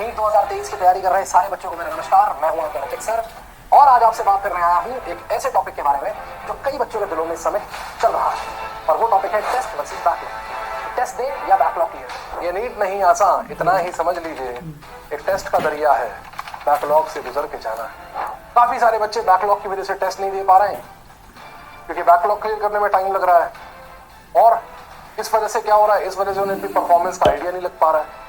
NEET 2023 की तैयारी कर रहे सारे बच्चों को मेरा नमस्कार। मैं हूं आपका ऋतिक सर और आज आपसे बात करने आया हूं एक ऐसे टॉपिक के बारे में जो कई बच्चों के दिलों में इस समय चल रहा है और वो टॉपिक है टेस्ट वर्सेस बैकलॉग। टेस्ट दे या बैकलॉग क्लियर। ये नीट नहीं आसान, इतना ही समझ लीजिए एक टेस्ट का दरिया है, बैकलॉग से गुजर के जाना है। काफी सारे बच्चे बैकलॉग की वजह से टेस्ट नहीं दे पा रहे हैं क्योंकि बैकलॉग क्लियर करने में टाइम लग रहा है और इस वजह से क्या हो रहा है, इस वजह से उन्हें भी परफॉर्मेंस का आइडिया नहीं लग पा रहा है।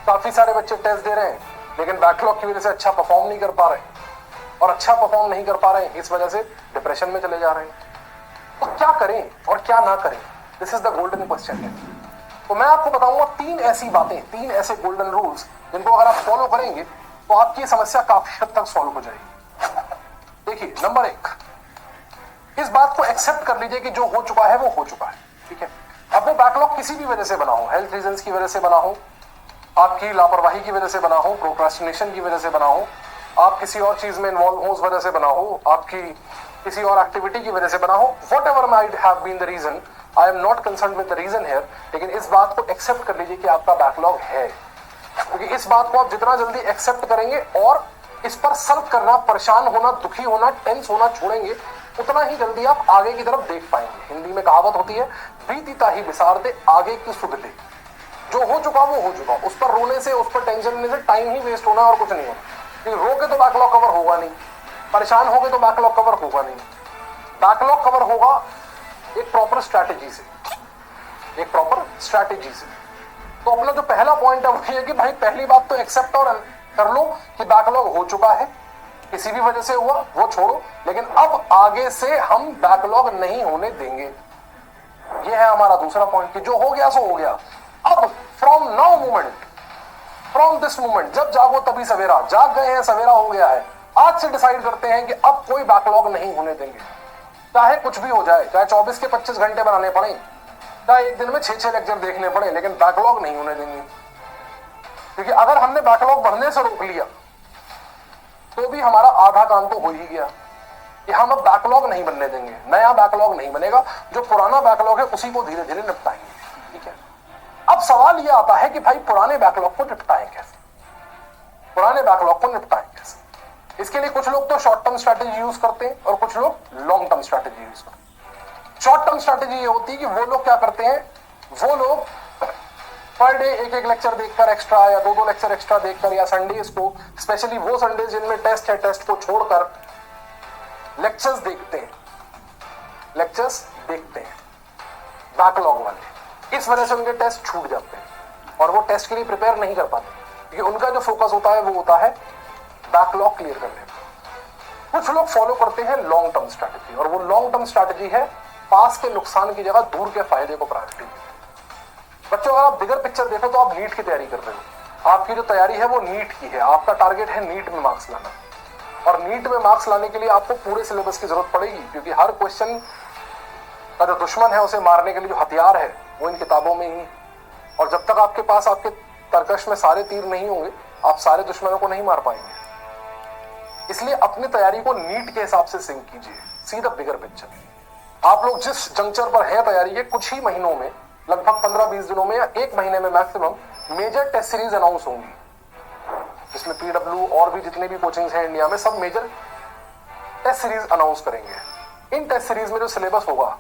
काफी सारे बच्चे टेस्ट दे रहे हैं लेकिन बैकलॉग की वजह से अच्छा परफॉर्म नहीं कर पा रहे और अच्छा परफॉर्म नहीं कर पा रहे हैं, इस वजह से डिप्रेशन में चले जा रहे हैं। तो क्या करें और क्या ना करें, this is the golden question. तो मैं आपको बताऊंगा तीन ऐसी बातें, तीन ऐसे गोल्डन रूल्स जिनको अगर आप फॉलो करेंगे तो आपकी समस्या काफी हद तक सॉल्व हो जाएगी। देखिए, नंबर एक, इस बात को एक्सेप्ट कर लीजिए कि जो हो चुका है वो हो चुका है, ठीक है। अब वो बैकलॉग किसी भी वजह से बना हो, हेल्थ रीजंस की वजह से बना हो, आपकी लापरवाही की वजह से बना हो, प्रोक्रास्टिनेशन की वजह से बना हो, आप किसी और चीज में इन्वॉल्व हो उस वजह से बना हो, आपकी किसी और एक्टिविटी की वजह से बना हो, whatever might have been the reason, I am not concerned with the reason here. लेकिन इस बात को एक्सेप्ट कर लीजिए कि आपका बैकलॉग है, क्योंकि इस बात को आप जितना जल्दी एक्सेप्ट करेंगे और इस पर सल्व करना, परेशान होना, दुखी होना, टेंस होना छोड़ेंगे, उतना ही जल्दी आप आगे की तरफ देख पाएंगे। हिंदी में कहावत होती है, बीतीता ही बिसार दे आगे की सुध ले। जो हो चुका वो हो चुका, उस पर रोने से, उस पर टेंशन लेने से टाइम ही वेस्ट होना और कुछ नहीं होना। क्योंकि रो के तो बैकलॉग कवर होगा नहीं, परेशान हो गए तो बैकलॉग कवर होगा नहीं। बैकलॉग कवर होगा एक प्रॉपर स्ट्रैटेजी से, एक प्रॉपर स्ट्रैटेजी से। तो अपना जो पहला पॉइंट है वो ये कि भाई पहली बात तो एक्सेप्ट और कर लो कि बैकलॉग हो चुका है, किसी भी वजह से हुआ वो छोड़ो, लेकिन अब आगे से हम बैकलॉग नहीं होने देंगे। ये है हमारा दूसरा पॉइंट कि जो हो गया सो हो गया। अब from now moment, from this moment, जब जागो तभी सवेरा, जाग गए हैं, सवेरा हो गया है, आज से डिसाइड करते हैं कि अब कोई बैकलॉग नहीं होने देंगे। चाहे कुछ भी हो जाए, चाहे 24 के 25 घंटे बनाने पड़े, चाहे एक दिन में 6 लेक्चर देखने पड़े, लेकिन बैकलॉग नहीं होने देंगे। क्योंकि अगर हमने बैकलॉग बढ़ने से रोक लिया तो भी हमारा आधा काम तो हो ही गया कि हम अब बैकलॉग नहीं बनने देंगे, नया बैकलॉग नहीं बनेगा, जो पुराना बैकलॉग है उसी को धीरे धीरे निपटाएंगे, ठीक है। अब सवाल यह आता है कि भाई पुराने बैकलॉग को निपटाएं कैसे, पुराने बैकलॉग को निपटाएं कैसे। इसके लिए कुछ लोग तो शॉर्ट टर्म स्ट्रैटेजी यूज करते हैं और कुछ लोग लॉन्ग टर्म स्ट्रैटेजी यूज करते हैं। शॉर्ट टर्म स्ट्रैटेजी ये होती है कि वो लोग क्या करते हैं, वो लोग पर डे एक एक लेक्चर देखकर एक्स्ट्रा या दो दो लेक्चर एक्स्ट्रा देखकर, या संडेज को, स्पेशली वो संडेज जिनमें टेस्ट है, टेस्ट को छोड़कर लेक्चर्स देखते हैं, लेक्चर्स देखते हैं बैकलॉग वाले। इस वजह से उनके टेस्ट छूट जाते हैं और वो टेस्ट के लिए प्रिपेयर नहीं कर पाते क्योंकि उनका जो फोकस होता है वो होता है बैकलॉग क्लियर करने में। कुछ लोग फॉलो करते हैं लॉन्ग टर्म स्ट्रैटेजी और वो लॉन्ग टर्म स्ट्रैटेजी है पास के नुकसान की जगह दूर के फायदे को प्रायोरिटी। बच्चों, अगर आप बिगर पिक्चर देखो तो आप नीट की तैयारी कर रहे हो, आपकी जो तैयारी है वो नीट की है, आपका टारगेट है नीट में मार्क्स लाना और नीट में मार्क्स लाने के लिए आपको पूरे सिलेबस की जरूरत पड़ेगी क्योंकि हर क्वेश्चन का जो दुश्मन है उसे मारने के लिए जो हथियार है वो इन किताबों में ही। और जब तक आपके पास आपके तरकश में सारे तीर नहीं होंगे आप सारे दुश्मनों को नहीं मार पाएंगे। इसलिए अपनी तैयारी को नीट के हिसाब से सिंक कीजिए, सी द बिगर पिक्चर। आप लोग जिस जंक्चर पर हैं तैयारी के, कुछ ही महीनों में, लगभग 15-20 दिनों में या एक महीने में maximum major test series announce होंगी, जिसमें पीडब्ल्यू और भी जितने भी कोचिंग्स हैं इंडिया में सब मेजर टेस्ट सीरीज अनाउंस करेंगे। इन टेस्ट सीरीज में जो सिलेबस होगा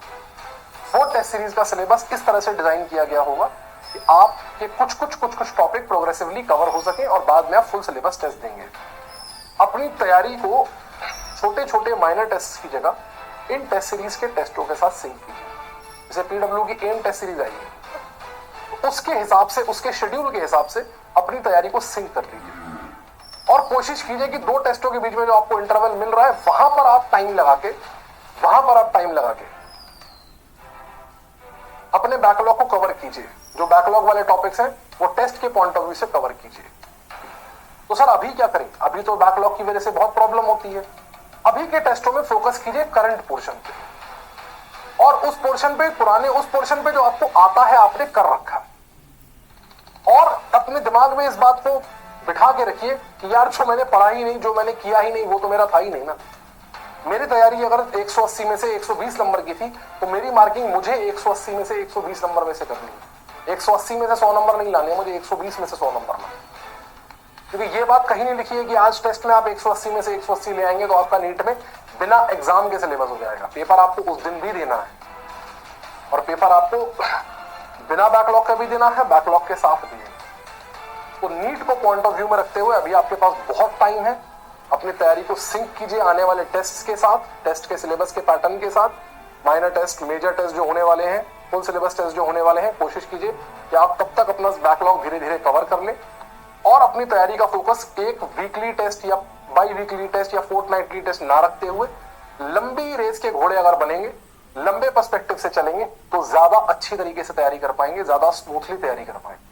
वो टेस्ट सीरीज का सिलेबस इस तरह से डिजाइन किया गया होगा कि आपके कुछ टॉपिक प्रोग्रेसिवली कवर हो सके और बाद में आप फुल सिलेबस टेस्ट देंगे। अपनी तैयारी को छोटे छोटे माइनर टेस्ट की जगह इन टेस्ट सीरीज के टेस्टों के साथ सिंक कीजिए। जैसे पीडब्ल्यू की एम टेस्ट सीरीज आई है, उसके हिसाब से, उसके शेड्यूल के हिसाब से अपनी तैयारी को सिंक कर लीजिए और कोशिश कीजिए कि दो टेस्टों के बीच में जो आपको इंटरवल मिल रहा है वहां पर आप टाइम लगा के अपने बैकलॉग को कवर कीजिए। जो बैकलॉग वाले टॉपिक्स हैं वो टेस्ट के पॉइंट ऑफ व्यू से कवर कीजिए। तो सर अभी क्या करें, अभी तो बैकलॉग की वजह से बहुत प्रॉब्लम होती है। अभी के टेस्टों में फोकस कीजिए करंट पोर्शन पे और उस पोर्शन पे जो आपको आता है आपने कर रखा, और अपने दिमाग में इस बात को बिठा के रखिए कि यार जो मैंने पढ़ा ही नहीं, जो मैंने किया ही नहीं, वो तो मेरा था ही नहीं ना। मेरी तैयारी अगर 180 में से 120 नंबर की थी तो मेरी मार्किंग मुझे 180 में से 120 नंबर में से करनी है। 180 में से 100 नंबर नहीं लाने, मुझे 120 में से 100 नंबर लाने। क्योंकि ये बात कहीं नहीं लिखी है कि आज टेस्ट में आप 180 में से 180 ले आएंगे तो आपका नीट में बिना एग्जाम के सिलेबस हो जाएगा। पेपर आपको उस दिन भी देना है, और पेपर आपको बिना बैकलॉग का भी देना है, बैकलॉग के साथ भी। तो नीट को पॉइंट ऑफ व्यू में रखते हुए अभी आपके पास बहुत टाइम है, अपनी तैयारी को सिंक कीजिए आने वाले टेस्ट के साथ, टेस्ट के सिलेबस के पैटर्न के साथ। माइनर टेस्ट, मेजर टेस्ट जो होने वाले हैं, फुल सिलेबस टेस्ट जो होने वाले हैं, कोशिश कीजिए कि आप तब तक अपना बैकलॉग धीरे धीरे कवर कर लें, और अपनी तैयारी का फोकस एक वीकली टेस्ट या बाई वीकली टेस्ट या फोर्टनाइटली टेस्ट ना रखते हुए लंबी रेस के घोड़े अगर बनेंगे, लंबे पर्सपेक्टिव से चलेंगे, तो ज्यादा अच्छी तरीके से तैयारी कर पाएंगे, ज्यादा स्मूथली तैयारी कर पाएंगे।